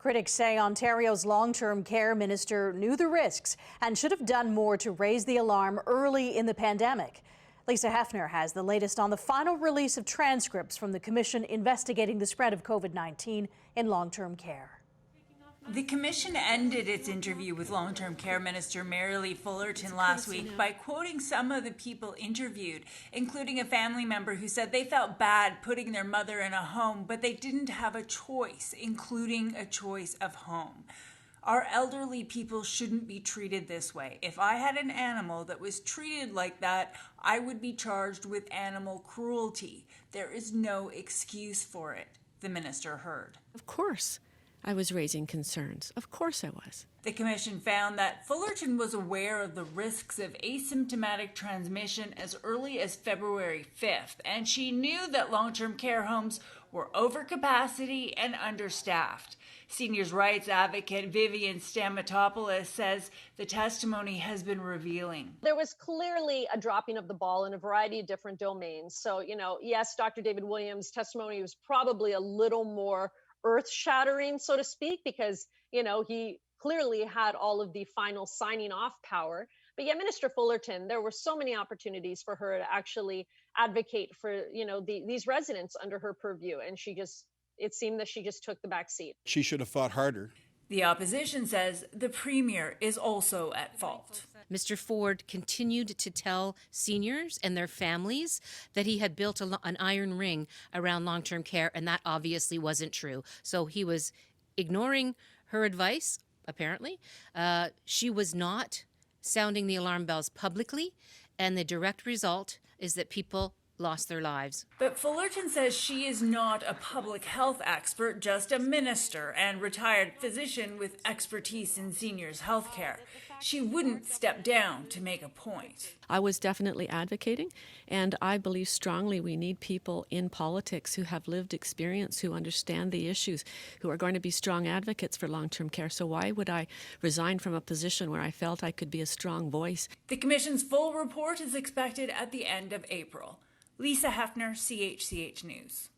Critics say Ontario's long-term care minister knew the risks and should have done more to raise the alarm early in the pandemic. Lisa Hepfner has the latest on the final release of transcripts from the commission investigating the spread of COVID-19 in long-term care. The commission ended its interview with long-term care minister Mary Lee Fullerton last week by quoting some of the people interviewed, including a family member who said they felt bad putting their mother in a home, but they didn't have a choice, including a choice of home. Our elderly people shouldn't be treated this way. If I had an animal that was treated like that, I would be charged with animal cruelty. There is no excuse for it, the minister heard. Of course I was raising concerns. Of course I was. The commission found that Fullerton was aware of the risks of asymptomatic transmission as early as February 5th, and she knew that long-term care homes were over capacity and understaffed. Seniors' rights advocate Vivian Stamatopoulos says the testimony has been revealing. There was clearly a dropping of the ball in a variety of different domains. So, yes, Dr. David Williams' testimony was probably a little more earth-shattering, so to speak, because, he clearly had all of the final signing off power. But yet Minister Fullerton, there were so many opportunities for her to actually advocate for, these residents under her purview. And it seemed that she just took the back seat. She should have fought harder. The opposition says the Premier is also at fault. Mr. Ford continued to tell seniors and their families that he had built an iron ring around long-term care, and that obviously wasn't true. So he was ignoring her advice, apparently. She was not sounding the alarm bells publicly, and the direct result is that people lost their lives. But Fullerton says she is not a public health expert, just a minister and retired physician with expertise in seniors' health care. She wouldn't step down to make a point. I was definitely advocating, and I believe strongly we need people in politics who have lived experience, who understand the issues, who are going to be strong advocates for long-term care. So why would I resign from a position where I felt I could be a strong voice? The Commission's full report is expected at the end of April. Lisa Hepfner, CHCH News.